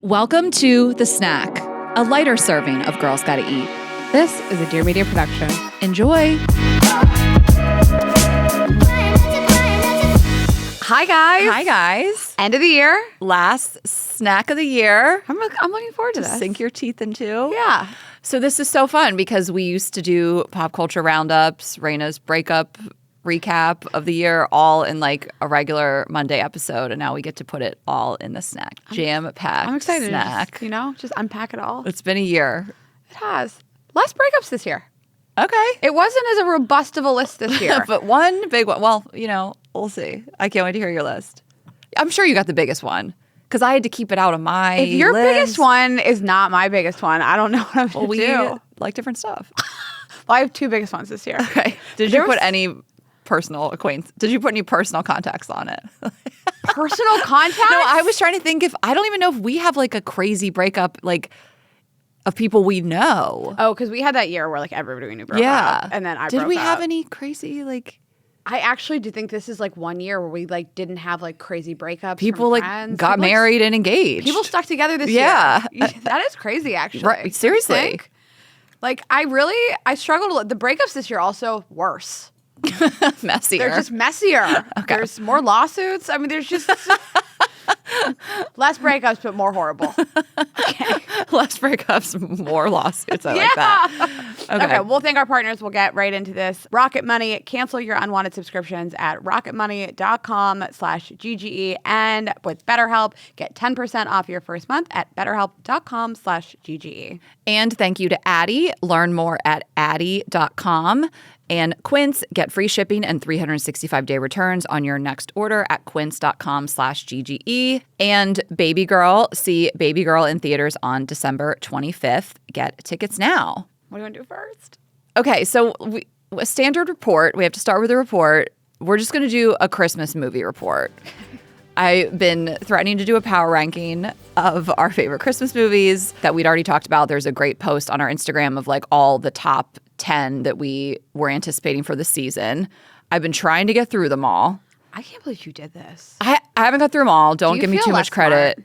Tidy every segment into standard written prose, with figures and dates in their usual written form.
Welcome to The Snack, a lighter serving of Girls Gotta Eat. This is a Dear Media production. Enjoy. Hi, guys. Hi, guys. End of the year. Last snack of the year. I'm looking forward to this. Sink your teeth into. Yeah. So this is so fun because we used to do pop culture roundups, Raina's breakup recap of the year, all in like a regular Monday episode, and now we get to put it all in the snack. Jam-packed I'm excited snack. to just unpack it all. It's been a year. It has. Less breakups this year. Okay. It wasn't as a robust of a list this year. But one big one. Well, we'll see. I can't wait to hear your list. I'm sure you got the biggest one because I had to keep it out of my If your list. biggest one is not my biggest one, I don't know what I'm going to do. We like different stuff. Well, I have two biggest ones this year. Okay. Did you put any personal acquaintance? Did you put any personal context on it? Personal contacts? No, I was trying to think I don't even know if we have like a crazy breakup like of people we know. Oh, because we had that year where like everybody we knew broke up. And then I broke up. Did we have any crazy like... I actually do think this is like one year where we like didn't have like crazy breakups. People from like friends. got People, married and engaged. People stuck together this Yeah. year. That is crazy, actually. Right. Seriously. Like I struggled. The breakups this year also worse. Messier. They're just messier. Okay. There's more lawsuits. I mean, there's just less breakups, but more horrible. Okay. Less breakups, more lawsuits. I like that. Okay, we'll thank our partners. We'll get right into this. Rocket Money. Cancel your unwanted subscriptions at rocketmoney.com/GGE. And with BetterHelp, get 10% off your first month at betterhelp.com/GGE. And thank you to Addyi. Learn more at addy.com. And Quince, get free shipping and 365-day returns on your next order at quince.com/GGE. And Babygirl, see Babygirl in theaters on December 25th. Get tickets now. What do you want to do first? Okay, so a standard report. We have to start with a report. We're just going to do a Christmas movie report. I've been threatening to do a power ranking of our favorite Christmas movies that we'd already talked about. There's a great post on our Instagram of like all the top 10 that we were anticipating for the season. I've been trying to get through them all. I can't believe you did this. I haven't got through them all. Don't give me too much credit.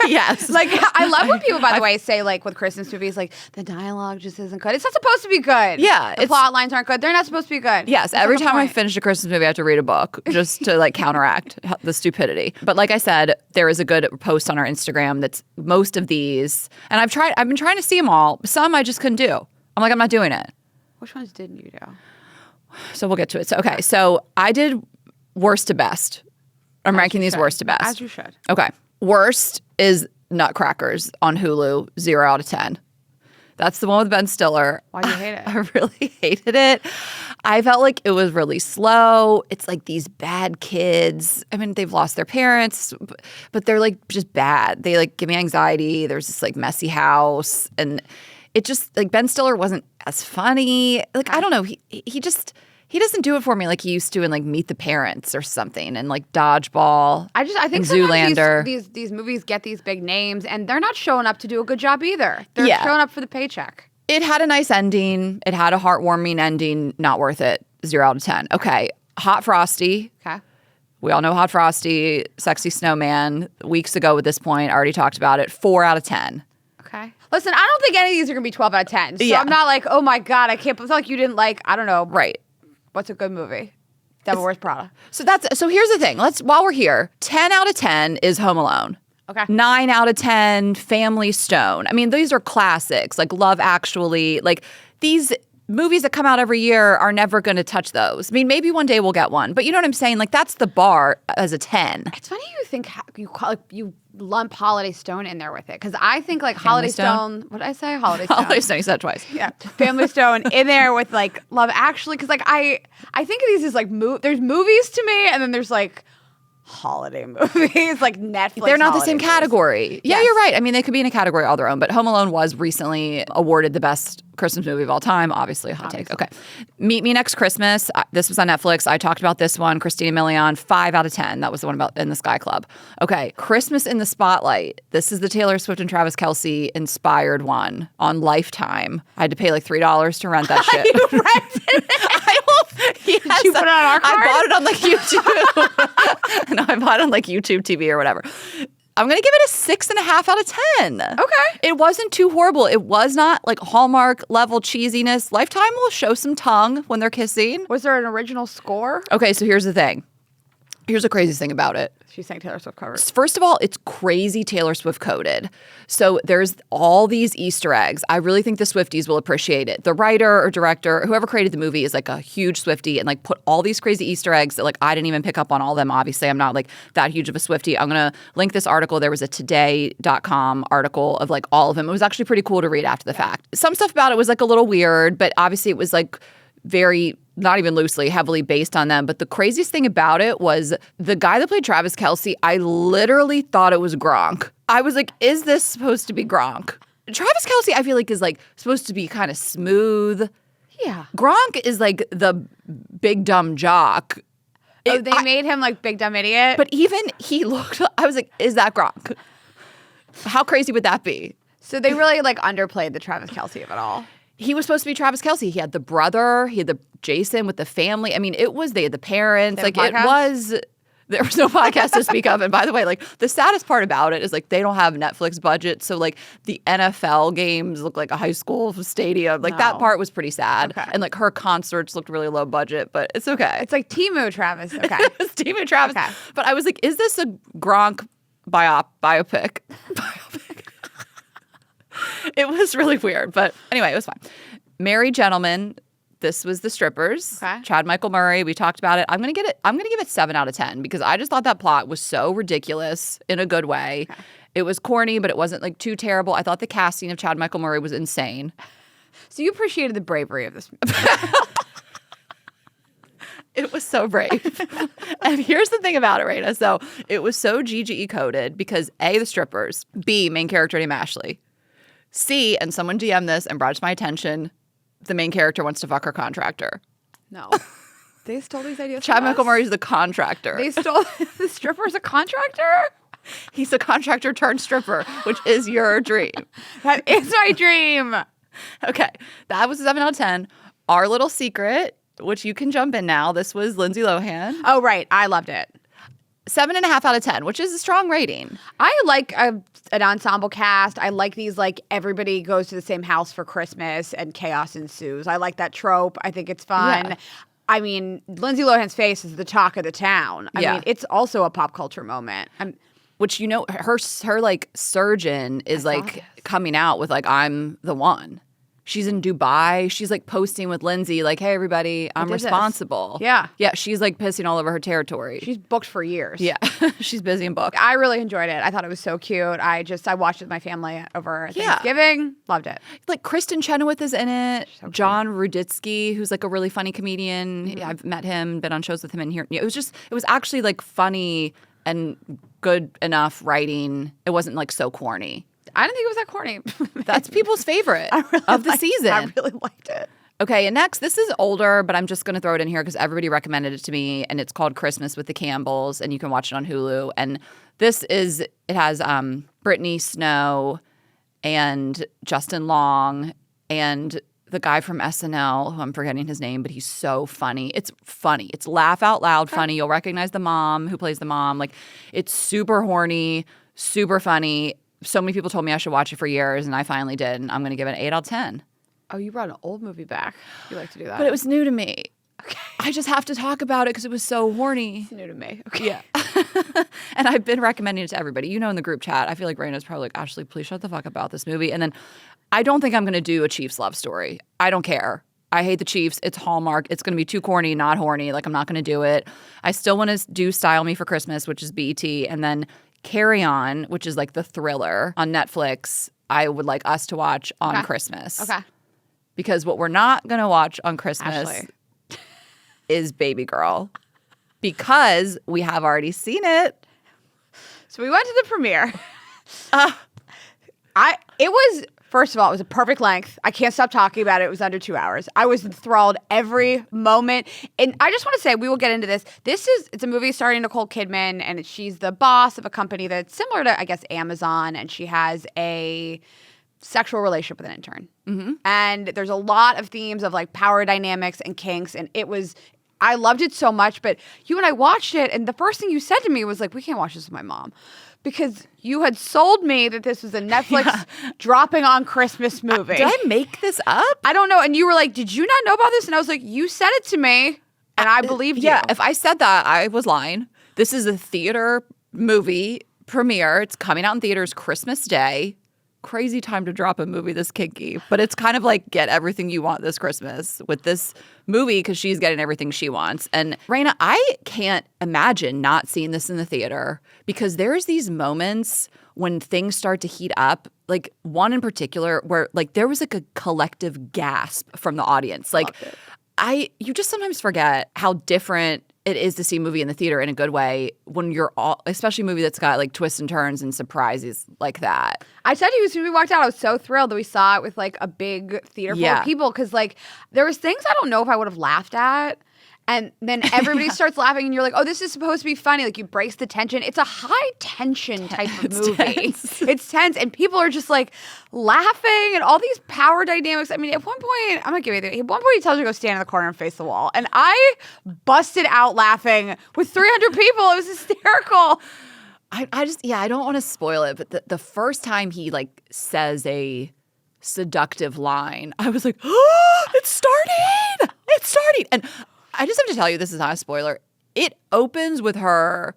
Yes. Like, I love when people, by the way, say, like, with Christmas movies, like, the dialogue just isn't good. It's not supposed to be good. Yeah. The plot lines aren't good. They're not supposed to be good. Yes. Every time I finish a Christmas movie, I have to read a book just to, like, counteract the stupidity. But like I said, there is a good post on our Instagram that's most of these. And I've been trying to see them all. Some I just couldn't do. I'm like, I'm not doing it. Which ones didn't you do? So we'll get to it. So, okay. So I did worst to best. I'm ranking these worst to best. As you should. Okay. Worst is Nutcrackers on Hulu, 0 out of 10. That's the one with Ben Stiller. Why do you hate it? I really hated it. I felt like it was really slow. It's like these bad kids. I mean, they've lost their parents, but they're like just bad. They like give me anxiety. There's this like messy house. And it just like Ben Stiller wasn't as funny. Like, I don't know. He doesn't do it for me like he used to in like Meet the Parents or something and like Dodgeball. I think Zoolander. These movies get these big names and they're not showing up to do a good job either. They're showing up for the paycheck. It had a nice ending. It had a heartwarming ending. Not worth it. 0 out of 10. Okay. Hot Frosty. Okay. We all know Hot Frosty, Sexy Snowman. Weeks ago at this point, I already talked about it. 4 out of 10. Okay. Listen, I don't think any of these are going to be 12 out of 10. So I'm not like, oh my God, I can't. It's not like you didn't like, I don't know. Right. What's a good movie? Devil Wears Prada. So here's the thing. While we're here, 10 out of 10 is Home Alone. Okay. 9 out of 10, Family Stone. I mean, these are classics, like Love Actually. Like, these movies that come out every year are never going to touch those. I mean, maybe one day we'll get one. But you know what I'm saying? Like, that's the bar as a 10. It's funny you think you lump Holiday Stone in there with it. Because I think, like, Holiday Stone. What did I say? Holiday Stone. Holiday Stone, you said it twice. Yeah. Family Stone in there with, like, Love Actually. Because, like, I think of these as, like, there's movies to me, and then there's, like, holiday movies, like Netflix. They're not the same category. Movies. Yeah, you're right. I mean, they could be in a category all their own, but Home Alone was recently awarded the best Christmas movie of all time. Obviously, a hot take. Okay. Meet Me Next Christmas. This was on Netflix. I talked about this one. Christina Milian, 5 out of 10. That was the one about in the Sky Club. Okay. Christmas in the Spotlight. This is the Taylor Swift and Travis Kelce inspired one on Lifetime. I had to pay like $3 to rent that shit. You rented it? Yes, Did you put it on our card? I bought it on like YouTube. No, I bought it on like YouTube TV or whatever. I'm going to give it a 6.5 out of 10. Okay. It wasn't too horrible. It was not like Hallmark level cheesiness. Lifetime will show some tongue when they're kissing. Was there an original score? Okay, so here's the thing. Here's the craziest thing about it. She sang Taylor Swift covers. First of all, it's crazy Taylor Swift coded. So there's all these Easter eggs. I really think the Swifties will appreciate it. The writer or director, whoever created the movie, is like a huge Swiftie and like put all these crazy Easter eggs that like I didn't even pick up on all of them. Obviously, I'm not like that huge of a Swiftie. I'm going to link this article. There was a today.com article of like all of them. It was actually pretty cool to read after the fact. Some stuff about it was like a little weird, but obviously it was like very, not even loosely, heavily based on them. But the craziest thing about it was the guy that played Travis Kelce, I literally thought it was Gronk. I was like, is this supposed to be Gronk? Travis Kelce, I feel like, is like supposed to be kind of smooth. Yeah. Gronk is like the big dumb jock. They made him like big dumb idiot. But even he looked, I was like, is that Gronk? How crazy would that be? So they really like underplayed the Travis Kelce of it all. He was supposed to be Travis Kelce. He had the brother. He had the Jason with the family. I mean, they had the parents. Like there was no podcast to speak of. And by the way, like the saddest part about it is like they don't have Netflix budget. So like the NFL games look like a high school stadium. Like that part was pretty sad. Okay. And like her concerts looked really low budget, but it's okay. It's like Temu Travis. Okay. It's Timu Travis. Okay. But I was like, is this a Gronk biopic? It was really weird, but anyway, it was fine. Married Gentlemen. This was The Strippers. Okay. Chad Michael Murray. We talked about it. I'm gonna give it 7 out of 10 because I just thought that plot was so ridiculous in a good way. Okay. It was corny, but it wasn't like too terrible. I thought the casting of Chad Michael Murray was insane. So you appreciated the bravery of this movie. It was so brave. And here's the thing about it, Raina. So it was so GGE coded because A, The Strippers, B, main character named Ashley, C, and someone DM'd this and brought it to my attention, the main character wants to fuck her contractor. No. They stole these ideas Chad from Michael us? Murray's the contractor. They stole the stripper's a contractor? He's a contractor turned stripper, which is your dream. That is my dream. Okay. That was a 7 out of 10. Our Little Secret, which you can jump in now. This was Lindsay Lohan. Oh, right. I loved it. 7.5 out of 10, which is a strong rating. I like an ensemble cast. I like these, like, everybody goes to the same house for Christmas and chaos ensues. I like that trope. I think it's fun. Yeah. I mean, Lindsay Lohan's face is the talk of the town. I Yeah. mean, it's also a pop culture moment. Which, you know, her like surgeon is like coming out with like, I'm the one. She's in Dubai. She's like posting with Lindsay, like, hey, everybody, I'm responsible. Yeah. Yeah. She's like pissing all over her territory. She's booked for years. Yeah. She's busy and booked. I really enjoyed it. I thought it was so cute. I watched it with my family over Yeah. Thanksgiving. Loved it. Like Kristen Chenoweth is in it. So John Ruditsky, who's like a really funny comedian. Mm-hmm. I've met him, been on shows with him in here. It was actually like funny and good enough writing. It wasn't like so corny. I didn't think it was that corny. That's people's favorite of the season. I really liked it. Okay, and next, this is older, but I'm just going to throw it in here because everybody recommended it to me, and it's called Christmas with the Campbells, and you can watch it on Hulu. And it has Brittany Snow and Justin Long and the guy from SNL, who I'm forgetting his name, but he's so funny. It's funny. It's laugh out loud funny. You'll recognize the mom who plays the mom. Like, it's super horny, super funny. So many people told me I should watch it for years, and I finally did, and I'm going to give it an 8 out of 10. Oh, you brought an old movie back. You like to do that. But it was new to me. Okay. I just have to talk about it because it was so horny. It's new to me. Okay. Yeah. And I've been recommending it to everybody. You know, in the group chat, I feel like Raina's probably like, Ashley, please shut the fuck up about this movie. And then I don't think I'm going to do a Chiefs love story. I don't care. I hate the Chiefs. It's Hallmark. It's going to be too corny, not horny. Like, I'm not going to do it. I still want to do Style Me for Christmas, which is BET. And then Carry On, which is like the thriller on Netflix, I would like us to watch on Christmas. Okay. Because what we're not going to watch on Christmas Ashley. is Babygirl. Because we have already seen it. So we went to the premiere. It was, first of all, it was a perfect length. I can't stop talking about it. It was under 2 hours. I was enthralled every moment. And I just want to say, we will get into this. It's a movie starring Nicole Kidman, and she's the boss of a company that's similar to, I guess, Amazon, and she has a sexual relationship with an intern. Mm-hmm. And there's a lot of themes of like power dynamics and kinks, and I loved it so much, but you and I watched it, and the first thing you said to me was like, we can't watch this with my mom. because you had sold me that this was a Netflix dropping on Christmas movie. Did I make this up? I don't know. And you were like, did you not know about this? And I was like, you said it to me, and I believed you. Yeah, if I said that, I was lying. This is a theater movie premiere. It's coming out in theaters Christmas Day. Crazy time to drop a movie this kinky, but it's kind of like get everything you want this Christmas with this movie because she's getting everything she wants. And Raina, I can't imagine not seeing this in the theater because there's these moments when things start to heat up, like one in particular where like there was like a collective gasp from the audience. Like you just sometimes forget how different it is to see a movie in the theater in a good way when you're all, especially a movie that's got like twists and turns and surprises like that. I said to you as soon as we walked out, I was so thrilled that we saw it with like a big theater full of people because like there was things I don't know if I would have laughed at. And then everybody starts laughing and you're like, oh, this is supposed to be funny. Like you breaks the tension. It's a high tension type of movie. Tense. It's tense. And people are just like laughing and all these power dynamics. I mean, at one point, I'm not giving you at one point he tells you to go stand in the corner and face the wall. And I busted out laughing with 300 people. It was hysterical. I don't want to spoil it, but the first time he like says a seductive line, I was like, oh, it's starting. It's starting. And I just have to tell you, this is not a spoiler. It opens with her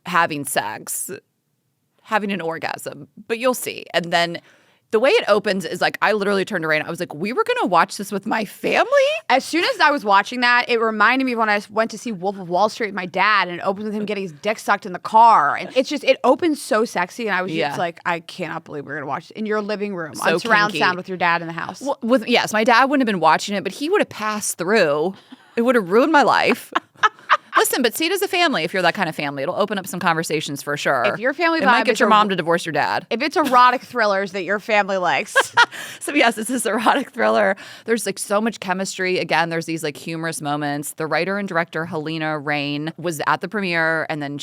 having sex, having an orgasm, but you'll see. And then the way it opens is like, I literally turned around. I was like, we were going to watch this with my family. As soon as I was watching that, it reminded me of when I went to see Wolf of Wall Street with my dad, and it opens with him getting his dick sucked in the car. And it's just, it opens so sexy. And I was just like, I cannot believe we're going to watch it in your living room so on surround kinky. sound with your dad in the house. Well, yes, my dad wouldn't have been watching it, but he would have passed through. It would have ruined my life. Listen, but see it as a family if you're that kind of family. It'll open up some conversations for sure. If your family it might get your mom to divorce your dad. If it's erotic thrillers that your family likes. So yes, it's this erotic thriller. There's like so much chemistry. Again, there's these like humorous moments. The writer and director, Helena Rain, was at the premiere, and then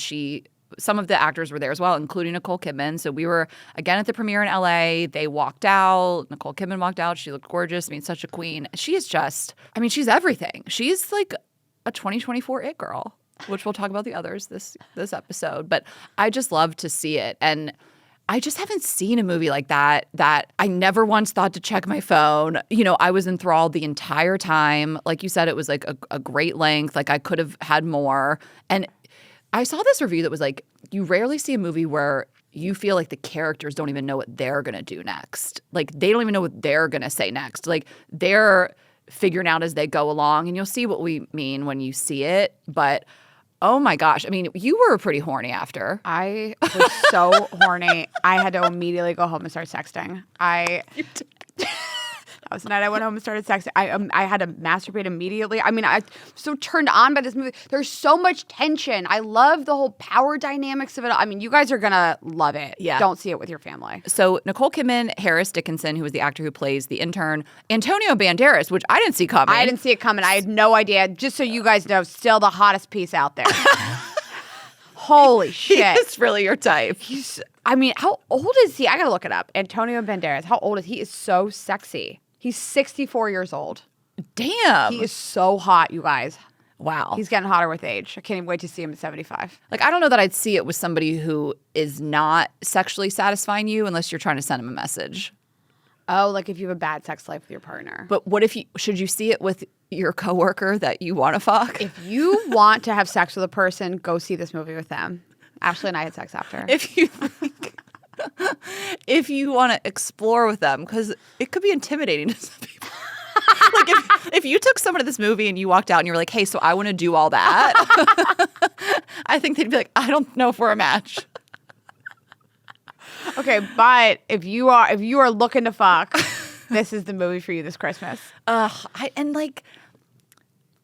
some of the actors were there as well, including Nicole Kidman. So we were, again, at the premiere in LA. They walked out. Nicole Kidman walked out. She looked gorgeous. I mean, such a queen. She is just, I mean, she's everything. She's like a 2024 it girl, which we'll talk about the others this episode. But I just love to see it. And I just haven't seen a movie like that I never once thought to check my phone. You know, I was enthralled the entire time. Like you said, it was like a great length. Like I could have had more. And I saw this review that was like, you rarely see a movie where you feel like the characters don't even know what they're going to do next. Like they don't even know what they're going to say next. Like they're figuring out as they go along, and you'll see what we mean when you see it. But oh my gosh, I mean, you were pretty horny after. I was so horny. I had to immediately go home and start sexting. That was the night I went home and started sexting. I had to masturbate immediately. I mean, I was so turned on by this movie. There's so much tension. I love the whole power dynamics of it. I mean, you guys are going to love it. Yeah. Don't see it with your family. So Nicole Kidman, Harris Dickinson, who was the actor who plays the intern, Antonio Banderas, which I didn't see coming. I didn't see it coming. I had no idea. Just so you guys know, still the hottest piece out there. Holy shit. It's really your type. I mean, how old is he? I got to look it up. Antonio Banderas. How old is he? He is so sexy. He's 64 years old. Damn. He is so hot, you guys. Wow. He's getting hotter with age. I can't even wait to see him at 75. Like, I don't know that I'd see it with somebody who is not sexually satifying you unless you're trying to send him a message. Oh, like if you have a bad sex life with your partner. But what if should you see it with your coworker that you want to fuck? If you want to have sex with a person, go see this movie with them. Ashley and I had sex after. If you want to explore with them, because it could be intimidating to some people. Like if you took someone to this movie and you walked out and you were like, hey, so I want to do all that. I think they'd be like, I don't know if we're a match. Okay, but if you are looking to fuck, this is the movie for you this Christmas.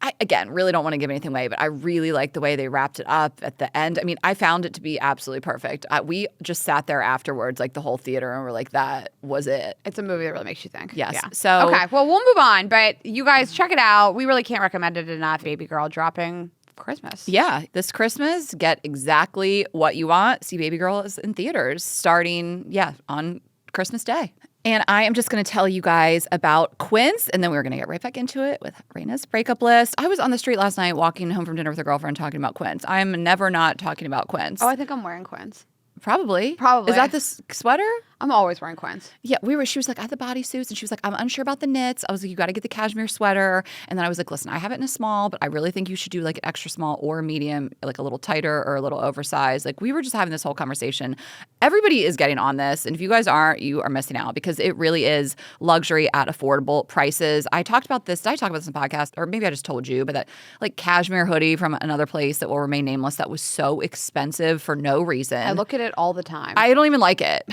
I again really don't want to give anything away, but I really like the way they wrapped it up at the end. I mean, I found it to be absolutely perfect. We just sat there afterwards, like the whole theater, and we're like, that was it. It's a movie that really makes you think. Yes. Yeah. So okay, well, we'll move on, but you guys check it out. We really can't recommend it enough. Babygirl dropping Christmas. Yeah, this Christmas, get exactly what you want. See Babygirl is in theaters starting, on Christmas Day. And I am just going to tell you guys about Quince, and then we're going to get right back into it with Raina's breakup list. I was on the street last night walking home from dinner with a girlfriend talking about Quince. I'm never not talking about Quince. Oh, I think I'm wearing Quince. Probably. Probably. Is that the sweater? I'm always wearing Quince. Yeah, she was like, I had the bodysuits, and she was like, I'm unsure about the knits. I was like, you got to get the cashmere sweater. And then I was like, listen, I have it in a small, but I really think you should do like an extra small or a medium, like a little tighter or a little oversized. Like we were just having this whole conversation. Everybody is getting on this. And if you guys aren't, you are missing out because it really is luxury at affordable prices. I talked about this. Did I talk about this in the podcast? Or maybe I just told you, but that like cashmere hoodie from another place that will remain nameless that was so expensive for no reason. I look at it all the time. I don't even like it.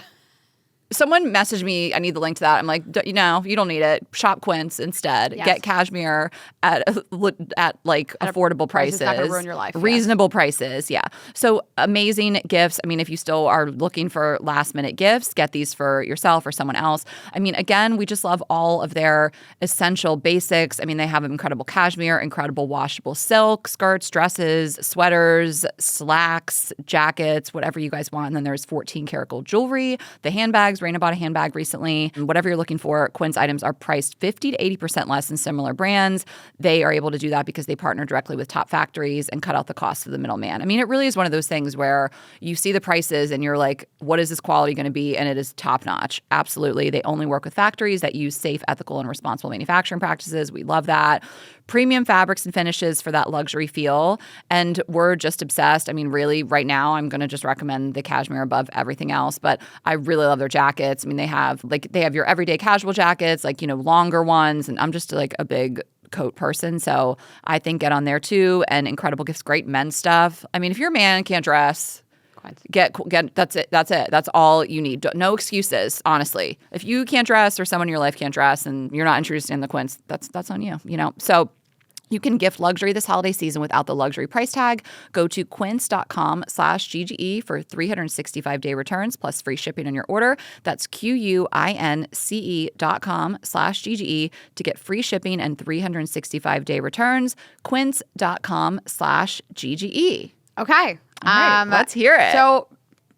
Someone messaged me, I need the link to that. I'm like, no, you don't need it. Shop Quince instead. Yes. Get cashmere at like affordable prices. It's not going to ruin your life. Reasonable prices, yeah. So amazing gifts. I mean, if you still are looking for last minute gifts, get these for yourself or someone else. I mean, again, we just love all of their essential basics. I mean, they have incredible cashmere, incredible washable silk, skirts, dresses, sweaters, slacks, jackets, whatever you guys want. And then there's 14 karat gold jewelry, the handbags. Raina bought a handbag recently. And whatever you're looking for, Quince items are priced 50 to 80% less than similar brands. They are able to do that because they partner directly with top factories and cut out the cost of the middleman. I mean, it really is one of those things where you see the prices and you're like, what is this quality going to be? And it is top notch. Absolutely. They only work with factories that use safe, ethical, and responsible manufacturing practices. We love that. Premium fabrics and finishes for that luxury feel. And we're just obsessed. I mean, really, right now, I'm going to just recommend the cashmere above everything else. But I really love their jackets. I mean, they have your everyday casual jackets, like, longer ones. And I'm just like a big coat person. So I think get on there too. And incredible gifts, great men's stuff. I mean, if you're a man and can't dress, get that's it. That's all you need. No excuses, honestly. If you can't dress or someone in your life can't dress and you're not interested in the Quince, that's on you, So you can gift luxury this holiday season without the luxury price tag. Go to quince.com/GGE for 365-day returns plus free shipping on your order. That's QUINCE.com/GGE to get free shipping and 365-day returns. Quince.com/GGE. Okay. All right, let's hear it. So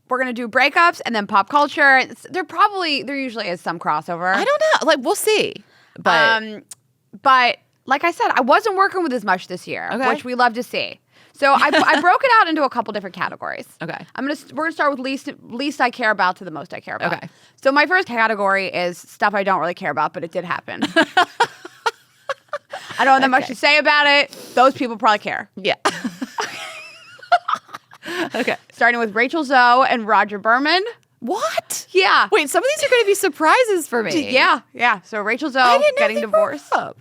we're going to do breakups and then pop culture. There usually is some crossover. I don't know. Like, we'll see. But like I said, I wasn't working with as much this year, which we love to see. So I broke it out into a couple different categories. Okay. We're gonna start with least I care about to the most I care about. Okay. So my first category is stuff I don't really care about, but it did happen. I don't have that much to say about it. Those people probably care. Yeah. Okay. Starting with Rachel Zoe and Roger Berman. What? Yeah. Wait, some of these are going to be surprises for me. Yeah. So Rachel Zoe getting divorced. I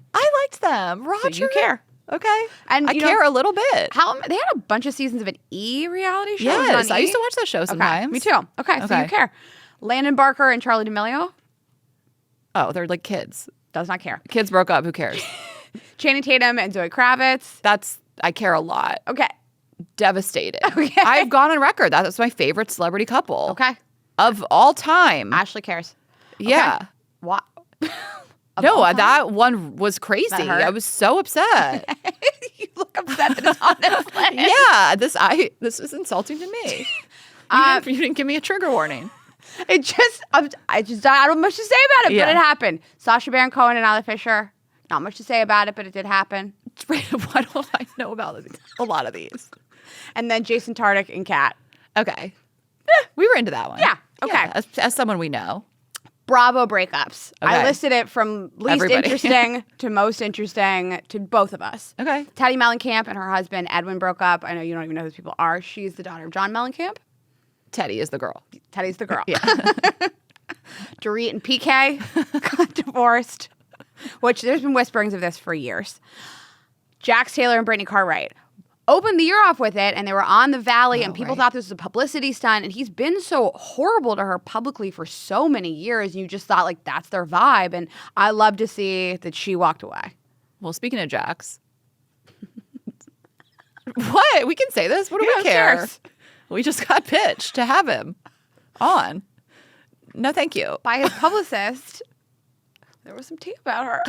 liked them. Roger. So you care. Okay. And I care a little bit. They had a bunch of seasons of an E reality show. Yes, I used to watch that show sometimes. Okay. Me too. Okay, so you care. Landon Barker and Charlie D'Amelio. Oh, they're like kids. Does not care. Kids broke up. Who cares? Channing Tatum and Zoe Kravitz. I care a lot. Okay. Devastated. Okay. I've gone on record. That's my favorite celebrity couple. Okay. Of all time. Ashley cares. Yeah. Okay. What? No, that one was crazy. That I was so upset. You look upset that it's on this list. Yeah, this is insulting to me. You didn't give me a trigger warning. I don't have much to say about it, but it happened. Sacha Baron Cohen and Isla Fisher. Not much to say about it, but it did happen. Why don't I know about a lot of these? And then Jason Tartick and Kat. Okay. We were into that one. Yeah. Okay. Yeah, as someone we know. Bravo breakups. Okay. I listed it from least interesting to most interesting to both of us. Okay. Teddy Mellencamp and her husband Edwin broke up. I know you don't even know who these people are. She's the daughter of John Mellencamp. Teddy is the girl. Teddy's the girl. Yeah. Dorit and PK got divorced, which there's been whisperings of this for years. Jax Taylor and Brittany Cartwright opened the year off with it, and they were on the Valley, and people thought this was a publicity stunt, and he's been so horrible to her publicly for so many years, and you just thought, like, that's their vibe, and I love to see that she walked away. Well, speaking of Jax. What? We can say this? What do we care? Cares? We just got pitched to have him on. No, thank you. By his publicist. There was some tea about her.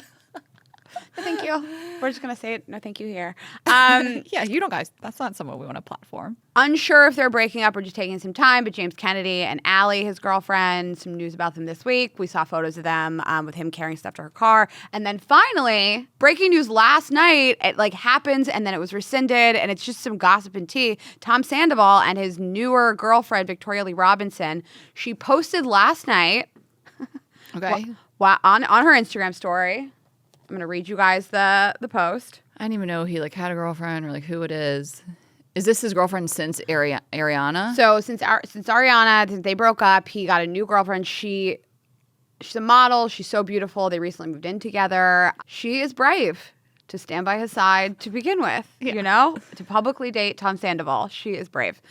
Thank you. We're just going to say it. No, thank you here. Yeah, you don't guys. That's not someone we want to platform. Unsure if they're breaking up or just taking some time, but James Kennedy and Allie, his girlfriend, some news about them this week. We saw photos of them with him carrying stuff to her car. And then finally, breaking news last night, it happens and then it was rescinded and it's just some gossip and tea. Tom Sandoval and his newer girlfriend, Victoria Lee Robinson, she posted last night Okay. on her Instagram story. I'm going to read you guys the post. I didn't even know he had a girlfriend or who it is. Is this his girlfriend since Ariana? So since Ariana, since they broke up, he got a new girlfriend. She's a model. She's so beautiful. They recently moved in together. She is brave to stand by his side to begin with, to publicly date Tom Sandoval. She is brave.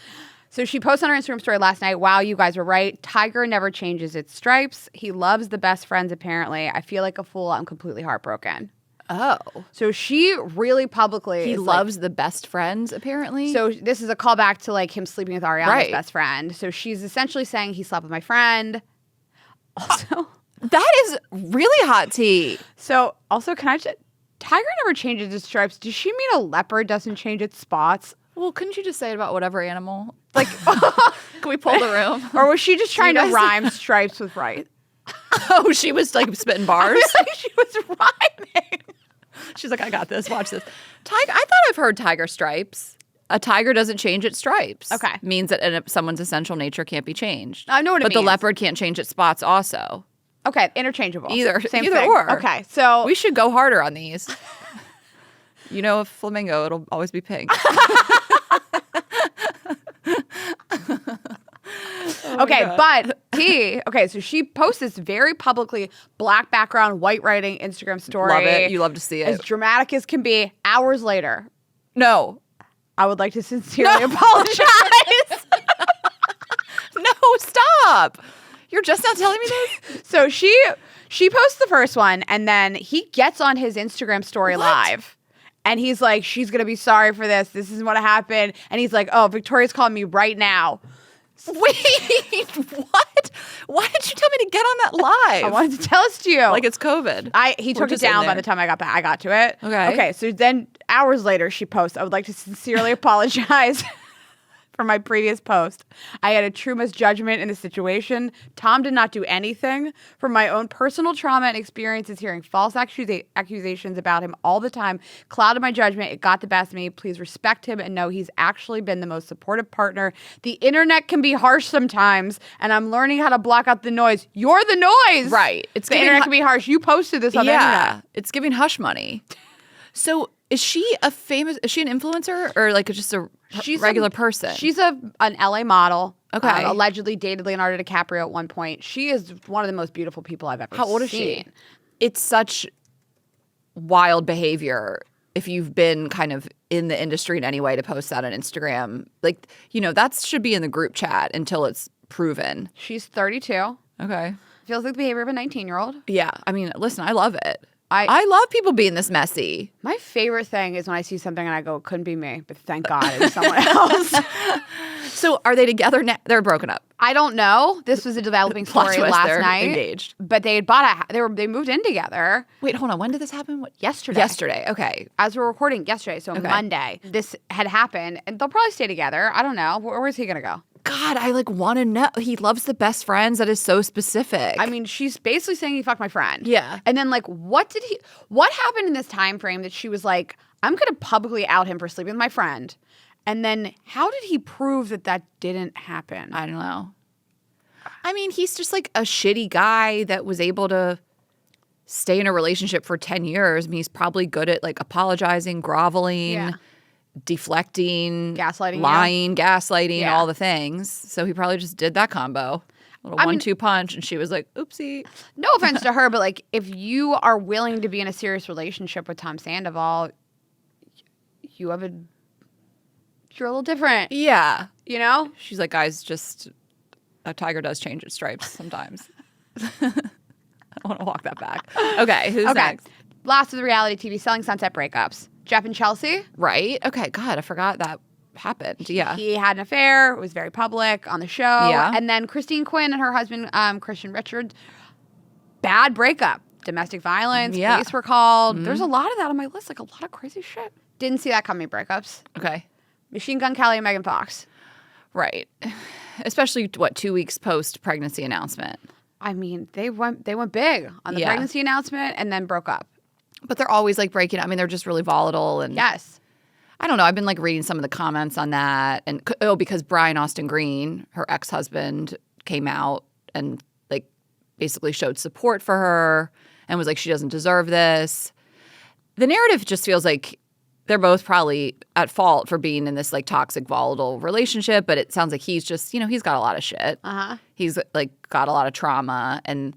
So she posted on her Instagram story last night, wow, you guys were right. Tiger never changes its stripes. He loves the best friends, apparently. I feel like a fool. I'm completely heartbroken. Oh. So she really publicly He loves the best friends, apparently? So this is a callback to him sleeping with Ariana's best friend. So she's essentially saying he slept with my friend. Also, that is really hot tea. So also, can I just... Tiger never changes its stripes. Does she mean a leopard doesn't change its spots? Well, couldn't you just say it about whatever animal? Can we pull the room? Or was she just trying to rhyme stripes with right? Oh, she was spitting bars? She was rhyming. She's like, I got this. Watch this. Tiger. I thought I've heard tiger stripes. A tiger doesn't change its stripes. Okay. Means that someone's essential nature can't be changed. I know what it means. But the leopard can't change its spots also. Okay, interchangeable. Either thing. or. Okay, so... We should go harder on these. A flamingo, it'll always be pink. Okay, but so she posts this very publicly black background, white writing Instagram story. Love it. You love to see it. As dramatic as can be. Hours later. No. I would like to sincerely apologize. No, stop. You're just not telling me this? So she posts the first one, and then he gets on his Instagram story live. And he's like, she's going to be sorry for this. This is what happened. And he's like, oh, Victoria's calling me right now. Wait, what? Why did you tell me to get on that live? I wanted to tell this to you. Like it's COVID. He took it down by the time I got back. I got to it. Okay, so then hours later, she posts, I would like to sincerely apologize for my previous post. I had a true misjudgment in the situation. Tom did not do anything. From my own personal trauma and experiences hearing false accusations about him all the time clouded my judgment. It got the best of me. Please respect him and know he's actually been the most supportive partner. The internet can be harsh sometimes, and I'm learning how to block out the noise. You're the noise! Right. The internet can be harsh. You posted this on the internet. Yeah, it's giving hush money. So is she an influencer or just a regular person? She's an LA model. Okay. Allegedly dated Leonardo DiCaprio at one point. She is one of the most beautiful people I've ever seen. How old is she? It's such wild behavior if you've been kind of in the industry in any way to post that on Instagram. That should be in the group chat until it's proven. She's 32. Okay. Feels like the behavior of a 19-year-old. Yeah. I mean, listen, I love it. I love people being this messy. My favorite thing is when I see something and I go, it couldn't be me, but thank God it was someone else. So are they together now? They're broken up. I don't know. This was a developing story last night. Engaged. But they they moved in together. Wait, hold on. When did this happen? Yesterday. Yesterday. Okay. As we're recording yesterday, so Monday, this had happened, and they'll probably stay together. I don't know. Where's he going to go? God, I want to know. He loves the best friends. That is so specific. I mean, she's basically saying he fucked my friend. Yeah. And then what happened in this time frame that she was like, I'm going to publicly out him for sleeping with my friend. And then how did he prove that didn't happen? I don't know. I mean, he's just a shitty guy that was able to stay in a relationship for 10 years. I mean, he's probably good at apologizing, groveling, deflecting, gaslighting, lying, gaslighting, all the things. So he probably just did that combo. A little 1-2 punch, and she was like, oopsie. No offense to her, but if you are willing to be in a serious relationship with Tom Sandoval, you're a little different. Yeah. She's like, guys, just a tiger does change its stripes sometimes. I want to walk that back. Okay, who's next? Last of the reality TV Selling Sunset breakups. Jeff and Chelsea. Right. Okay, God, I forgot that happened. Yeah. He had an affair. It was very public on the show. Yeah. And then Christine Quinn and her husband, Christian Richards. Bad breakup. domestic violence. Yeah. Police were called. There's a lot of that on my list, like a lot of crazy shit. Didn't see that coming, breakups. Okay. Machine Gun Kelly and Megan Fox. Right. Especially, 2 weeks post-pregnancy announcement. I mean, they went big on the pregnancy announcement and then broke up. But they're always like breaking up. I mean, they're just really volatile. And Yes. I don't know. I've been like reading some of the comments on that. And because Brian Austin Green, her ex-husband, came out and like basically showed support for her and was like, she doesn't deserve this. The narrative just feels like they're both probably at fault for being in this like toxic, volatile relationship. But it sounds like he's just, he's got a lot of shit. He's like got a lot of trauma, and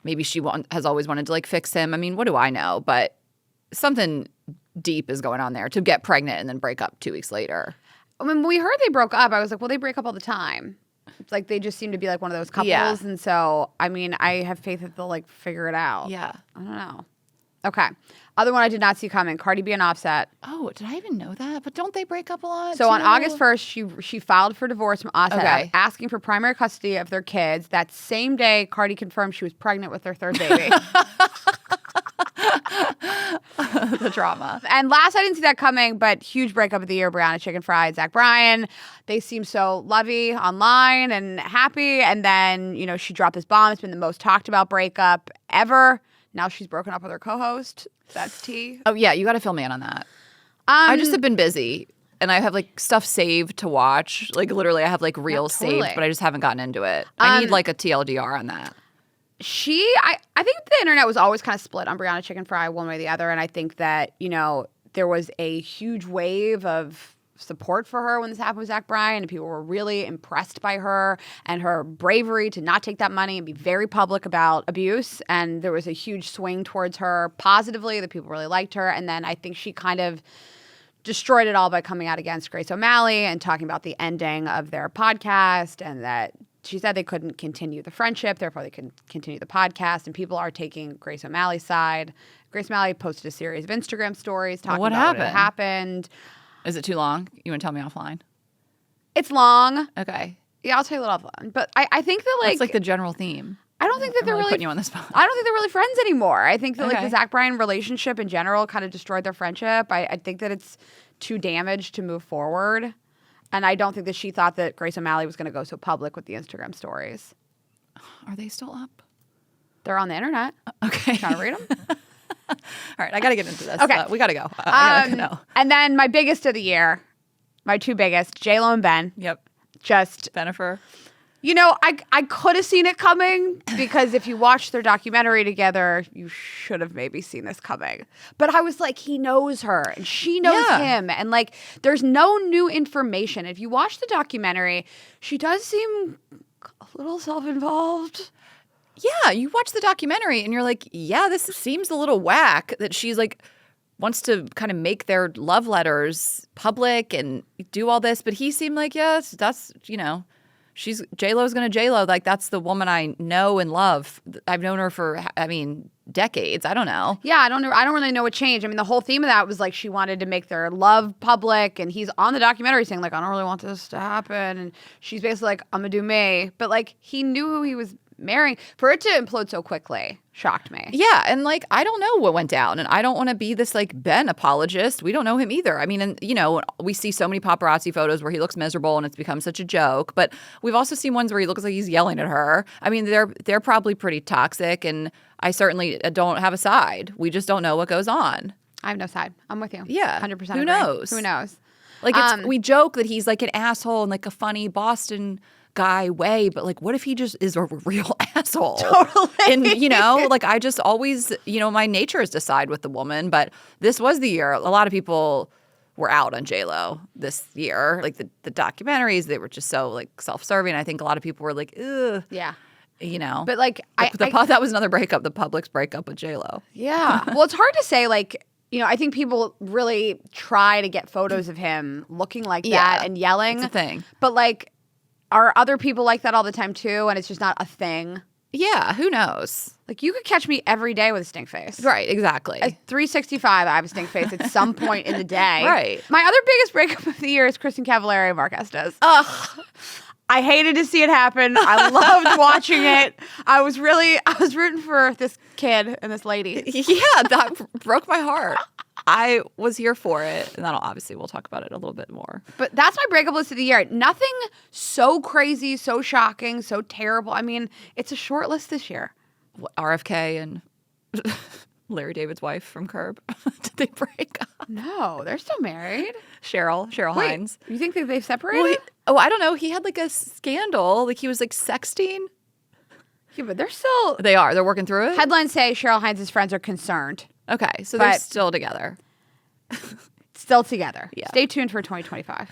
maybe she has always wanted to like fix him. I mean, what do I know? But something deep is going on there to get pregnant and then break up 2 weeks later. When we heard they broke up, I was like, well, they break up all the time. It's like they just seem to be like one of those couples. Yeah. And so, I mean, I have faith that they'll like figure it out. Yeah. I don't know. Okay. Other one I did not see coming, Cardi B and Offset. Oh, did I even know that? But don't they break up a lot? So on too? August 1st, she filed for divorce from Offset, Okay. asking for primary custody of their kids. That same day, Cardi confirmed she was pregnant with their third baby. The drama. And last, I didn't see that coming, but huge breakup of the year, Brianna Chicken Fried, Zach Bryan. They seem so lovey online and happy. And then, she dropped this bomb. It's been the most talked about breakup ever. Now she's broken up with her co-host. That's tea. Oh, yeah. You got to fill me in on that. I just have been busy. And I have like stuff saved to watch. Like literally I have like reels totally. saved, but I just haven't gotten into it. I need like a TLDR on that. I think the internet was always kind of split on Brianna Chicken Fry one way or the other. And I think that, there was a huge wave of support for her when this happened with Zach Bryan, and people were really impressed by her and her bravery to not take that money and be very public about abuse. And there was a huge swing towards her positively, that people really liked her. And then I think she kind of destroyed it all by coming out against Grace O'Malley and talking about the ending of their podcast, and that she said they couldn't continue the friendship, therefore they couldn't continue the podcast, and people are taking Grace O'Malley's side. Grace O'Malley posted a series of Instagram stories talking about what happened. Is it too long? You want to tell me offline? It's long. Okay. Yeah, I'll tell you a little offline. But I think that That's like the general theme. I don't think that they're really putting you on the spot. I don't think they're really friends anymore. I think that like Okay. the Zach Bryan relationship in general kind of destroyed their friendship. I think that it's too damaged to move forward. And I don't think that she thought that Grace O'Malley was going to go so public with the Instagram stories. Are they still up? They're on the internet. Okay. Trying to read them? All right. I got to get into this. Okay. We got to go. I gotta know. And then my biggest of the year, my two biggest, J-Lo and Ben. Yep. Just, Bennifer. I could have seen it coming, because if you watch their documentary together, you should have maybe seen this coming. But I was like, he knows her and she knows him. And like, there's no new information. If you watch the documentary, she does seem a little self-involved. Yeah. You watch the documentary and you're like, yeah, this seems a little whack that she's like wants to kind of make their love letters public and do all this. But he seemed like, yes, that's, she's J-Lo's going to J-Lo. Like, that's the woman I know and love. I've known her for, decades. I don't know. Yeah, I don't really know what changed. I mean, the whole theme of that was like she wanted to make their love public, and he's on the documentary saying like, I don't really want this to happen. And she's basically like, I'm gonna do me. But like, he knew who he was marrying. For it to implode so quickly shocked me. Yeah, and like, I don't know what went down, and I don't want to be this like Ben apologist. We don't know him either. I mean, and we see so many paparazzi photos where he looks miserable and it's become such a joke, but we've also seen ones where he looks like he's yelling at her. I mean, they're probably pretty toxic, and I certainly don't have a side. We just don't know what goes on. I have no side. I'm with you. Yeah. 100%. Who agree. knows? Who knows? Like, we joke that he's like an asshole in like a funny Boston guy way, but like, what if he just is a real asshole? Totally. And like, I just always, my nature is to side with the woman, but this was the year. A lot of people were out on J-Lo this year. Like the documentaries, they were just so like self-serving. I think a lot of people were like, ugh. Yeah. But like, that was another breakup, the Publix breakup with J-Lo. Yeah. Well, it's hard to say, like, I think people really try to get photos of him looking like that and yelling. It's a thing. But like, are other people like that all the time too, and it's just not a thing? Yeah, who knows? Like, you could catch me every day with a stink face. Right, exactly. At 365, I have a stink face at some point in the day. Right. My other biggest breakup of the year is Kristen Cavallari and Mark Estes. Ugh. I hated to see it happen. I loved watching it. I was rooting for this kid and this lady. Yeah, that broke my heart. I was here for it. And obviously we'll talk about it a little bit more. But that's my breakup list of the year. Nothing so crazy, so shocking, so terrible. I mean, it's a short list this year. RFK and Larry David's wife from Curb. Did they break up? No, they're still married. Cheryl Wait, Hines. You think that they've separated? I don't know. He had like a scandal. Like he was like sexting. Yeah, but they're still. They are. They're working through it. Headlines say Cheryl Hines' friends are concerned. Okay, so they're still together. Still together. Yeah. Stay tuned for 2025.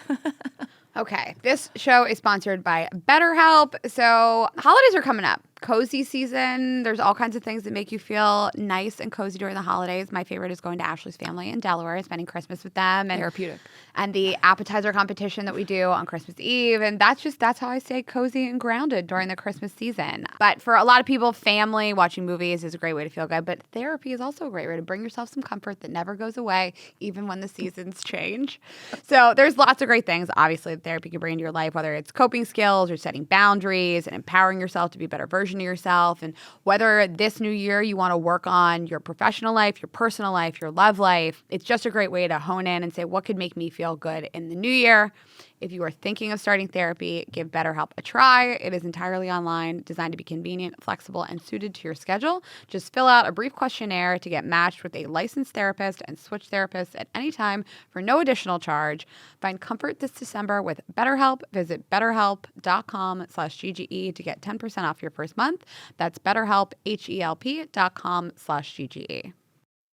Okay, this show is sponsored by BetterHelp. So holidays are coming up. Cozy season. There's all kinds of things that make you feel nice and cozy during the holidays. My favorite is going to Ashley's family in Delaware and spending Christmas with them. And Therapeutic. And the appetizer competition that we do on Christmas Eve. And that's how I stay cozy and grounded during the Christmas season. But for a lot of people, family, watching movies is a great way to feel good. But therapy is also a great way to bring yourself some comfort that never goes away, even when the seasons change. So there's lots of great things, obviously, that therapy can bring into your life, whether it's coping skills or setting boundaries and empowering yourself to be a better version of yourself. And whether this new year you want to work on your professional life, your personal life, your love life, it's just a great way to hone in and say, what could make me feel good in the new year? If you are thinking of starting therapy, give BetterHelp a try. It is entirely online, designed to be convenient, flexible, and suited to your schedule. Just fill out a brief questionnaire to get matched with a licensed therapist and switch therapists at any time for no additional charge. Find comfort this December with BetterHelp. Visit betterhelp.com/GGE to get 10% off your first month. That's BetterHelp, HELP.com/GGE.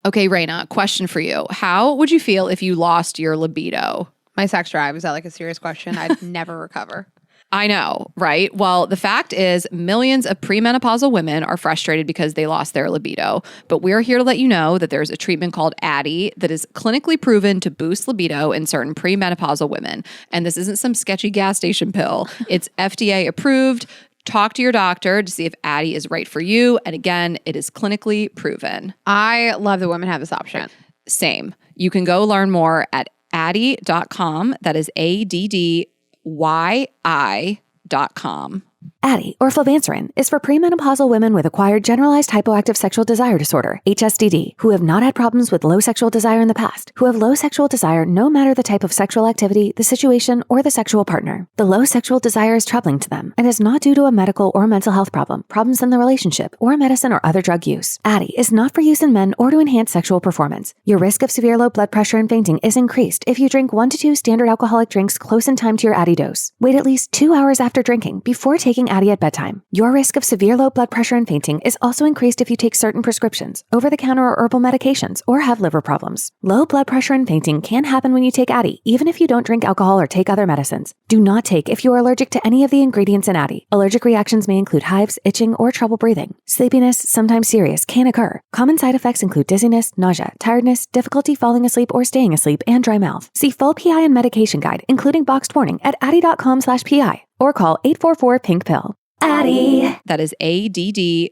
Okay, Raina, question for you. How would you feel if you lost your libido? My sex drive, is that like a serious question? I'd never recover. I know, right? Well, the fact is millions of premenopausal women are frustrated because they lost their libido. But we're here to let you know that there's a treatment called Addyi that is clinically proven to boost libido in certain premenopausal women. And this isn't some sketchy gas station pill. It's FDA approved. Talk to your doctor to see if Addyi is right for you. And again, it is clinically proven. I love that women have this option. Same. You can go learn more at Addyi.com. That is ADDYI.com. Addyi, or flibanserin, is for premenopausal women with acquired generalized hypoactive sexual desire disorder, HSDD, who have not had problems with low sexual desire in the past, who have low sexual desire no matter the type of sexual activity, the situation, or the sexual partner. The low sexual desire is troubling to them and is not due to a medical or mental health problem, problems in the relationship, or medicine or other drug use. Addyi is not for use in men or to enhance sexual performance. Your risk of severe low blood pressure and fainting is increased if you drink 1 to 2 standard alcoholic drinks close in time to your Addyi dose. Wait at least 2 hours after drinking before taking Addyi at bedtime. Your risk of severe low blood pressure and fainting is also increased if you take certain prescriptions, over-the-counter or herbal medications, or have liver problems. Low blood pressure and fainting can happen when you take Addyi, even if you don't drink alcohol or take other medicines. Do not take if you are allergic to any of the ingredients in Addyi. Allergic reactions may include hives, itching, or trouble breathing. Sleepiness, sometimes serious, can occur. Common side effects include dizziness, nausea, tiredness, difficulty falling asleep or staying asleep, and dry mouth. See full PI and medication guide, including boxed warning, at addyi.com/PI or call 844-PINK-PILL. Addyi. That is ADDYI.com.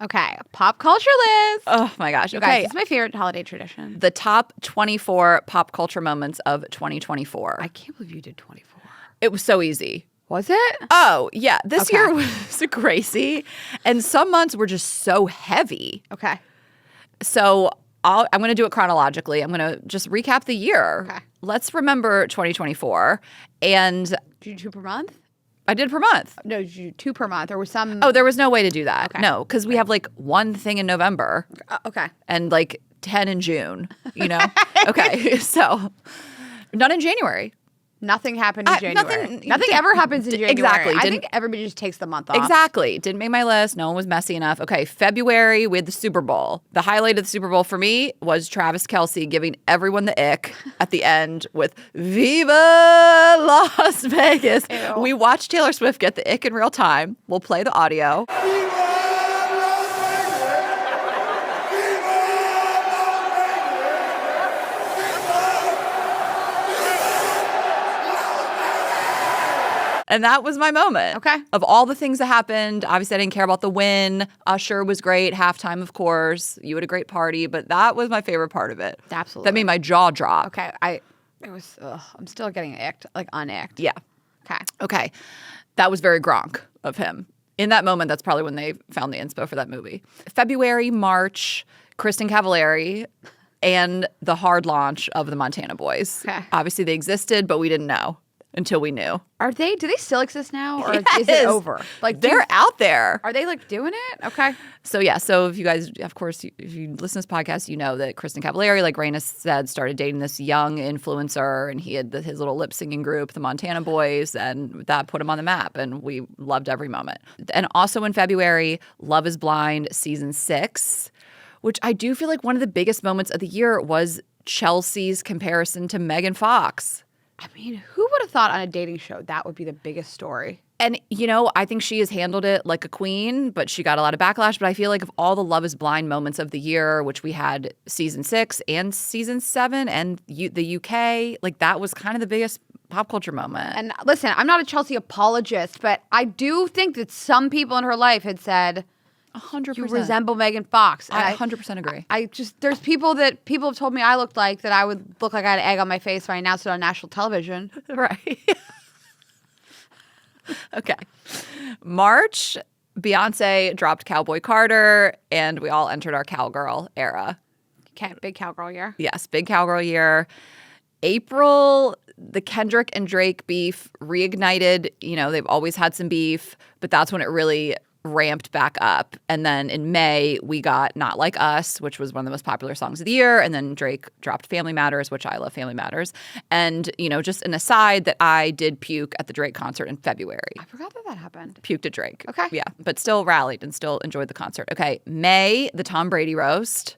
Okay, pop culture list. Oh my gosh. You Okay. guys, it's my favorite holiday tradition. The top 24 pop culture moments of 2024. I can't believe you did 24. It was so easy. Was it? Oh, yeah. This Okay. year was crazy. And some months were just so heavy. Okay. So I'm going to do it chronologically. I'm going to just recap the year. Okay. Let's remember 2024. And Did you do 2 per month? I did per month. No, did you do 2 per month? Or was some... Oh, there was no way to do that. Okay. No, because we have like one thing in November okay. and like 10 in June, you know? Okay. So not in January. Nothing happened in January. Nothing ever happens in January. Exactly. I think everybody just takes the month off. Exactly. Didn't make my list. No one was messy enough. Okay, February, we had the Super Bowl. The highlight of the Super Bowl for me was Travis Kelce giving everyone the ick at the end with Viva Las Vegas. Ew. We watched Taylor Swift get the ick in real time. We'll play the audio. And that was my moment. Okay. Of all the things that happened, obviously I didn't care about the win. Usher was great. Halftime, of course. You had a great party. But that was my favorite part of it. Absolutely. That made my jaw drop. Okay. It was. I'm still getting icked, like unicked. Yeah. Okay. Okay. That was very Gronk of him. In that moment, that's probably when they found the inspo for that movie. February, March, Kristen Cavallari and the hard launch of the Montana Boys. Okay. Obviously, they existed, but we didn't know until we knew. Do they still exist now, or is Yes. it over? Like They're out there. Are they like doing it? Okay. So if you guys, of course, if you listen to this podcast, you know that Kristen Cavallari, like Raina said, started dating this young influencer, and he had his little lip singing group, the Montana Boys, and that put him on the map, and we loved every moment. And also in February, Love is Blind season 6, which I do feel like one of the biggest moments of the year was Chelsea's comparison to Megan Fox. I mean, who would have thought on a dating show that would be the biggest story? And, I think she has handled it like a queen, but she got a lot of backlash. But I feel like of all the Love is Blind moments of the year, which we had season 6 and season 7 and the UK, like that was kind of the biggest pop culture moment. And listen, I'm not a Chelsea apologist, but I do think that some people in her life had said, 100%. you resemble Megan Fox. And I 100% agree. There's people have told me I looked like, that I would look like I had egg on my face when I announced it on national television. Right. Okay. March, Beyonce dropped Cowboy Carter, and we all entered our cowgirl era. Okay, big cowgirl year. Yes, big cowgirl year. April, the Kendrick and Drake beef reignited. They've always had some beef, but that's when it really ramped back up. And then in May, we got Not Like Us, which was one of the most popular songs of the year. And then Drake dropped Family Matters, which I love Family Matters. And, just an aside that I did puke at the Drake concert in February. I forgot that happened. Puked at Drake. Okay. Yeah, but still rallied and still enjoyed the concert. Okay, May, the Tom Brady roast,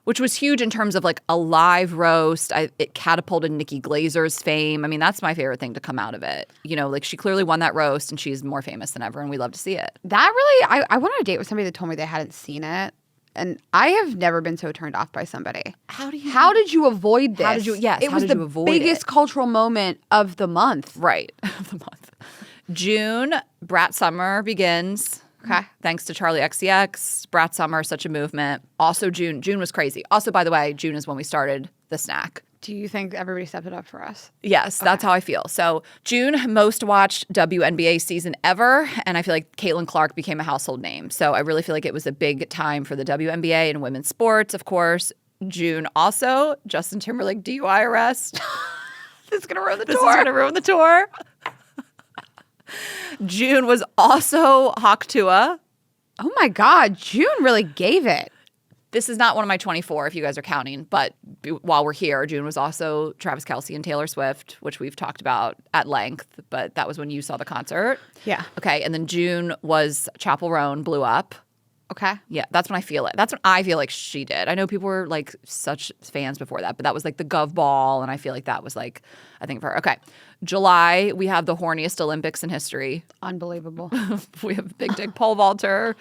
which was huge in terms of like a live roast. It catapulted Nikki Glazer's fame. I mean, that's my favorite thing to come out of it. Like she clearly won that roast and she's more famous than ever and we love to see it. That really, I went on a date with somebody that told me they hadn't seen it. And I have never been so turned off by somebody. How did you avoid this? How did you avoid biggest cultural moment of the month. Right, of the month. June, Brat Summer begins. Okay. Thanks to Charlie XCX, Brat Summer, such a movement. Also June was crazy. Also, by the way, June is when we started the snack. Do you think everybody stepped it up for us? Yes, that's how I feel. So June, most watched WNBA season ever. And I feel like Caitlin Clark became a household name. So I really feel like it was a big time for the WNBA and women's sports, of course. June also, Justin Timberlake DUI arrest. This is going to ruin the This tour. is going to ruin the tour. June was also Hawk Tuah. Oh my God, June really gave it. This is not one of my 24 if you guys are counting, but while we're here, June was also Travis Kelce and Taylor Swift, which we've talked about at length, but that was when you saw the concert. Yeah. Okay, and then June was Chappell Roan blew up. Okay. Yeah, that's when I feel it. That's when I feel like she did. I know people were like such fans before that, but that was like the Gov Ball, and I feel like that was like, I think for her. Okay, July, we have the horniest Olympics in history. Unbelievable. We have Big Dick Pole Vaulter,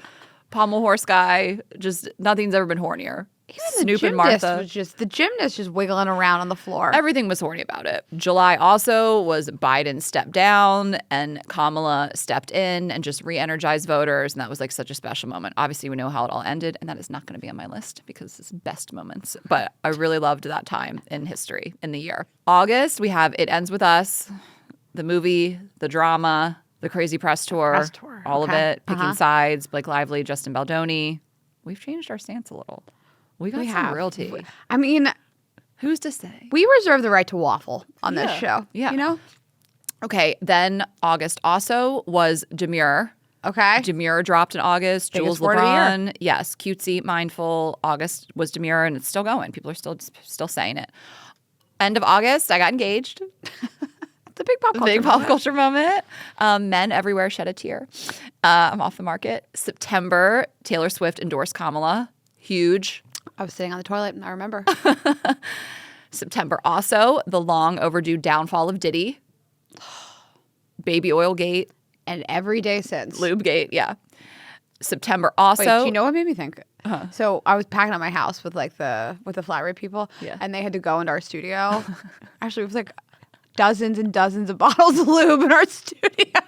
Pommel Horse Guy. Just nothing's ever been hornier. Even Snoop and Martha. the gymnast just wiggling around on the floor. Everything was horny about it. July also was Biden stepped down and Kamala stepped in and just re-energized voters. And that was like such a special moment. Obviously, we know how it all ended. And that is not going to be on my list because it's best moments. But I really loved that time in history in the year. August, we have It Ends With Us, the movie, the drama, the crazy press tour. All of it. Picking sides, Blake Lively, Justin Baldoni. We've changed our stance a little. We got some real tea. I mean, who's to say? we reserve the right to waffle on this show. Yeah. You know? Okay, then August also was Demure. Okay. Demure dropped in August. Biggest Jules word of the year. LeBron. Yes, cutesy, mindful. August was Demure, and it's still going. People are still saying it. End of August, I got engaged. It's a big pop culture. Big pop culture moment. Men everywhere shed a tear. I'm off the market. September, Taylor Swift endorsed Kamala. Huge. I was sitting on the toilet and I remember. September also, the long overdue downfall of Diddy. Baby oil gate. And every day since. Lube gate, yeah. September also. Wait, do you know what made me think? So I was packing up my house with like the flat rate people, Yeah. and they had to go into our studio. Actually, it was like dozens and dozens of bottles of lube in our studio.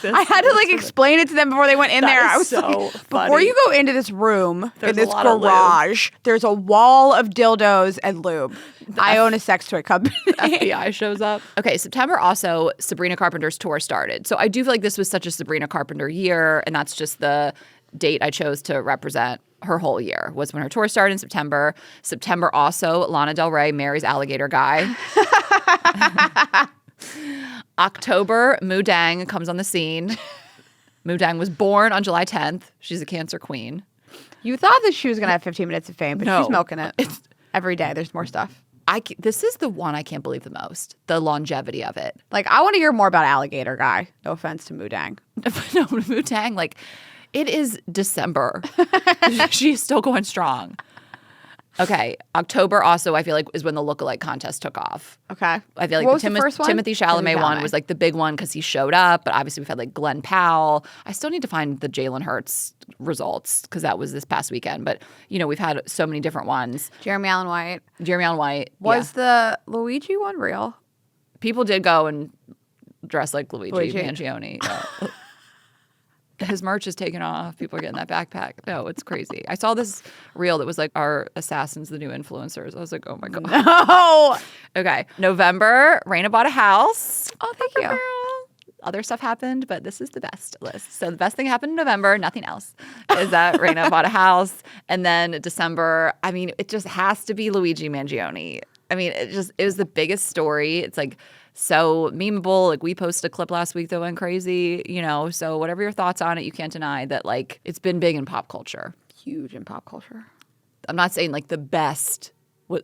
I had to like explain it to them before they went in there. I was so like, funny. before you go into this room, There's in this a lot of lube. garage, there's a wall of dildos and lube. I own a sex toy company. FBI shows up. Okay, September also, Sabrina Carpenter's tour started. So I do feel like this was such a Sabrina Carpenter year, and that's just the date I chose to represent her whole year, was when her tour started in September. September also, Lana Del Rey marries alligator guy. October, Mu Dang comes on the scene. Mu Dang was born on July 10th. She's a Cancer queen. You thought that she was going to have 15 minutes of fame, but No. she's milking it. Every day, there's more stuff. This is the one I can't believe the most, the longevity of it. Like, I want to hear more about Alligator Guy. No offense to Mu Dang. No, Mu Dang, like, it is December. She's still going strong. Okay, October also, I feel like, is when the lookalike contest took off. Okay. I feel like What was the first one? Timothy Chalamet one Chalamet. was like the big one because he showed up, but obviously we've had like Glenn Powell. I still need to find the Jalen Hurts results because that was this past weekend. But, you know, we've had so many different ones. Jeremy Allen White. Jeremy Allen White. Was the Luigi one real? People did go and dress like Luigi. Luigi. Mangione. Yeah. His merch is taken off. People are getting that backpack. No, it's crazy. I saw this reel that was like, our assassins, the new influencers. I was like, oh my God. No. Okay. November, Raina bought a house. Oh, thank you. Girl. Other stuff happened, but this is the best list. So the best thing happened in November, nothing else, is that Raina bought a house. And then December, I mean, it just has to be Luigi Mangione. I mean, it was the biggest story. It's like so memeable. Like we posted a clip last week that went crazy, you know. So whatever your thoughts on it, you can't deny that like it's been big in pop culture. Huge in pop culture. I'm not saying like the best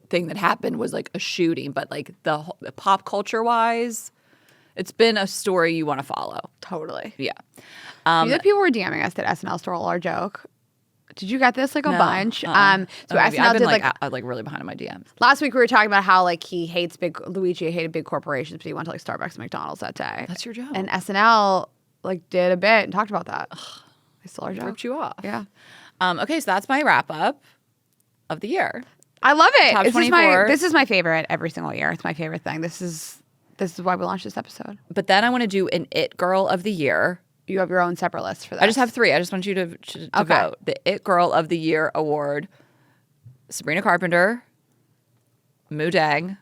thing that happened was like a shooting, but like the pop culture wise, it's been a story you want to follow. Totally. Yeah. You know, people were DMing us that SNL stole our joke. Did you get this like a bunch? So I've SNL been did like really behind in my DMs. last week we were talking about how like Luigi hated big corporations, but he went to like Starbucks and McDonald's that day. That's your joke. And SNL like did a bit and talked about that. They stole our joke. Ripped you off. Yeah. Okay, so that's my wrap up of the year. I love it. Top This 24. is my favorite every single year. It's my favorite thing. This is why we launched this episode. But then I want to do an It Girl of the Year. You have your own separate list for that. I just have 3. I just want you to vote. The It Girl of the Year award: Sabrina Carpenter, Mu Dang,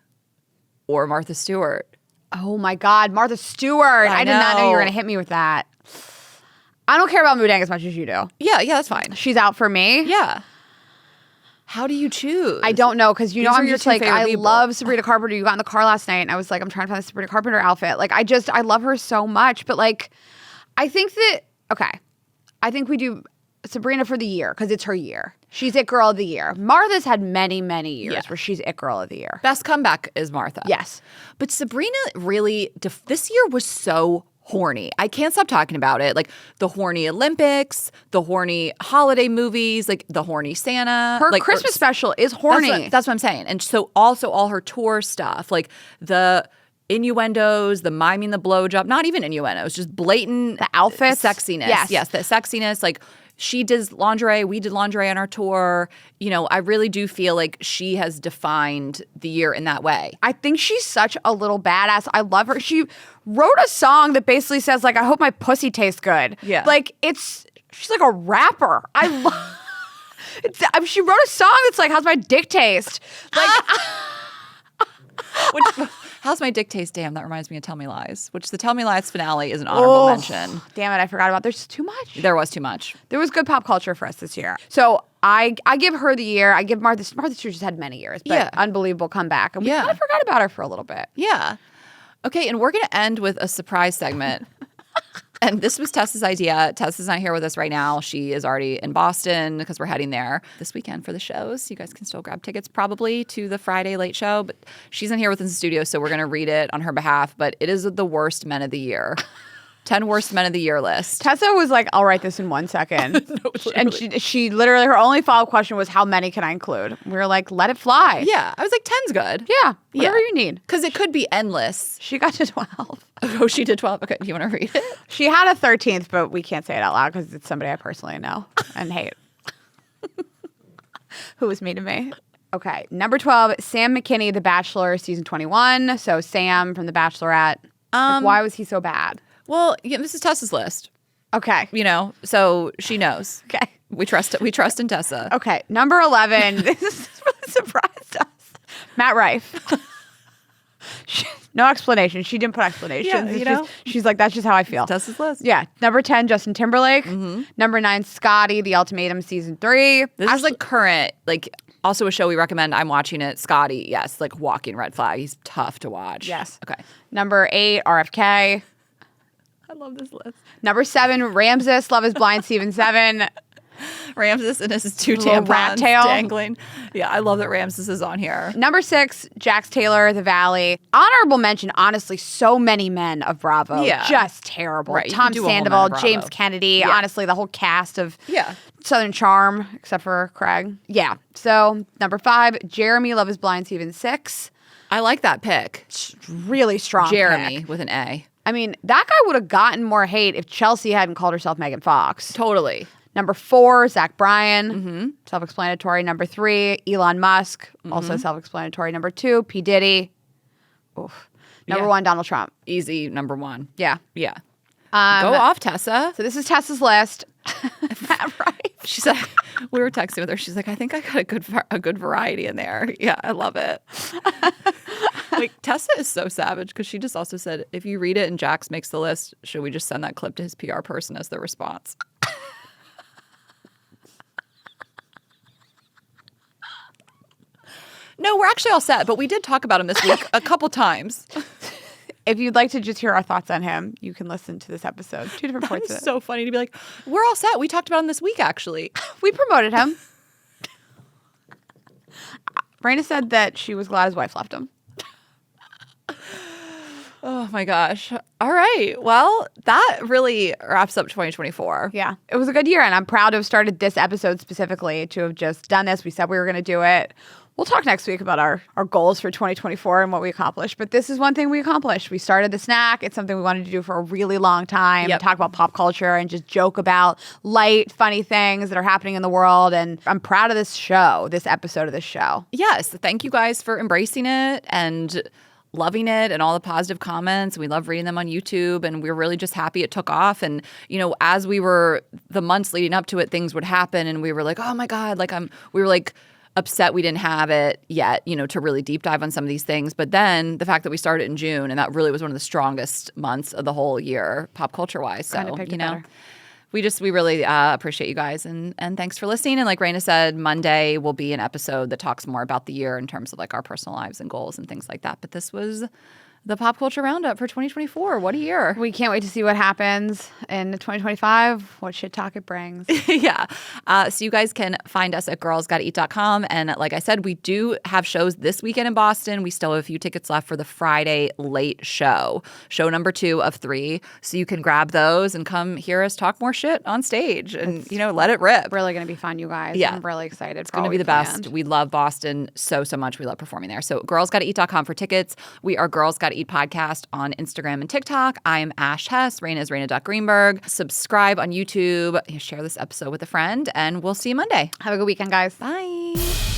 or Martha Stewart. Oh my God, Martha Stewart. I did not know you were going to hit me with that. I don't care about Mu Dang as much as you do. Yeah, that's fine. She's out for me. Yeah. How do you choose? I don't know because These know are I'm your just 2 like favorite I people. love Sabrina Carpenter. You got in the car last night and I was like I'm trying to find the Sabrina Carpenter outfit. Like I love her so much. But like I think we do Sabrina for the year because it's her year. She's It Girl of the Year. Martha's had many years where she's It Girl of the Year. Best comeback is Martha. Yes, But Sabrina really, this year was so horny. I can't stop talking about it. Like the horny Olympics, the horny holiday movies, like the horny Santa. her like, Christmas special is horny. That's what I'm saying. And so also all her tour stuff, like the innuendos, the miming the blowjob, not even innuendos, just blatant The outfits? sexiness. Yes. The sexiness. Like she does lingerie, we did lingerie on our tour. You know, I really do feel like she has defined the year in that way. I think she's such a little badass. I love her. She wrote a song that basically says like I hope my pussy tastes good. Yeah. Like she's like a rapper. I love she wrote a song that's like how's my dick taste? Like How's my dick taste? Damn, that reminds me of Tell Me Lies, which the Tell Me Lies finale is an honorable mention. Damn it, I forgot about. There's too much. There was too much. There was good pop culture for us this year. So I give her the year. I give Martha Stewart just had many years, but Yeah. unbelievable comeback. And we Yeah. kind of forgot about her for a little bit. Yeah. Okay, and we're going to end with a surprise segment. And this was Tessa's idea. Tessa's not here with us right now. She is already in Boston because we're heading there this weekend for the shows. You guys can still grab tickets probably to the Friday late show, but she's in here with us in the studio, so we're going to read it on her behalf. But it is the worst men of the year. 10 worst men of the year list. Tessa was like, I'll write this in 1 second. And she literally, her only follow-up question was, how many can I include? We were like, let it fly. Yeah, I was like, 10's good. Yeah, whatever you need. Because it could be endless. She got to 12. Oh, she did 12. Okay, do you want to read it? She had a 13th, but we can't say it out loud because it's somebody I personally know and hate. Who was mean to me. Okay, number 12, Sam McKinney, The Bachelor, season 21. So Sam from The Bachelorette. Like, why was he so bad? Well, yeah, this is Tessa's list. Okay. So she knows. Okay. We trust in Tessa. Okay. Number 11. This really surprised us. Matt Rife. No explanation. She didn't put explanations. Yeah, she's like, that's just how I feel. Tessa's list. Yeah. Number 10, Justin Timberlake. Number 9, Scotty, The Ultimatum Season 3. This is like current, like also a show we recommend. I'm watching it. Scotty, yes, like walking red flag. He's tough to watch. Yes. Okay. Number 8, RFK. I love this list. Number 7, Ramses, Love is Blind Season 7. Ramses and his two Little tampons rat tail. dangling. Yeah, I love that Ramses is on here. Number 6, Jax Taylor, The Valley. Honorable mention, honestly, so many men of Bravo. Yeah. Just terrible. Right, you Tom could do a whole Men of Sandoval, Bravo. James Kennedy, Yeah. honestly, the whole cast of Yeah. Southern Charm, except for Craig. Yeah. So, number 5, Jeremy, Love is Blind Season 6. I like that pick. Really strong Jeremy pick. with an A. I mean, that guy would have gotten more hate if Chelsea hadn't called herself Megan Fox. Totally. Number 4, Zach Bryan, self-explanatory. Number 3, Elon Musk, also self-explanatory. Number 2, P. Diddy. Oof. Number Yeah. 1, Donald Trump. Easy number 1. Yeah. Yeah. Go off, Tessa. So this is Tessa's list. Right. She said, we were texting with her. She's like, I think I got a good variety in there. Yeah, I love it. Like, Tessa is so savage because she just also said, if you read it and Jax makes the list, should we just send that clip to his PR person as the response? No, we're actually all set, but we did talk about him this week a couple times. If you'd like to just hear our thoughts on him, you can listen to this episode. 2 different parts of It's it. so funny to be like, we're all set. We talked about him this week, actually. We promoted him. Raina said that she was glad his wife left him. Oh my gosh. All right. Well, that really wraps up 2024. Yeah. It was a good year, and I'm proud to have started this episode specifically to have just done this. We said we were going to do it. We'll talk next week about our goals for 2024 and what we accomplished. But this is one thing we accomplished. We started the snack. It's something we wanted to do for a really long time. Yep. Talk about pop culture and just joke about light, funny things that are happening in the world. And I'm proud of this show, this episode of this show. Yes. Thank you guys for embracing it and loving it and all the positive comments. We love reading them on YouTube, and we're really just happy it took off. And, as we were the months leading up to it, things would happen and we were like, oh my God, we were like upset we didn't have it yet, to really deep dive on some of these things. But then the fact that we started in June, and that really was one of the strongest months of the whole year, pop culture wise. So, Kinda picked it better. we really appreciate you guys, and thanks for listening. And like Raina said, Monday will be an episode that talks more about the year in terms of like our personal lives and goals and things like that. But this was the pop culture roundup for 2024. What a year. We can't wait to see what happens in 2025, what shit talk it brings. Yeah. So you guys can find us at girlsgottaeat.com. And like I said, we do have shows this weekend in Boston. We still have a few tickets left for the Friday late show number 2 of 3. So you can grab those and come hear us talk more shit on stage and, let it rip. Really going to be fun, you guys. Yeah. I'm really excited. It's going to be the best. We love Boston so much. We love performing there. So girlsgottaeat.com for tickets. We are Girls Gotta Eat Podcast on Instagram and TikTok. I'm Ash Hess. Raina is Raina.Greenberg. Subscribe on YouTube. Share this episode with a friend, and we'll see you Monday. Have a good weekend, guys. Bye.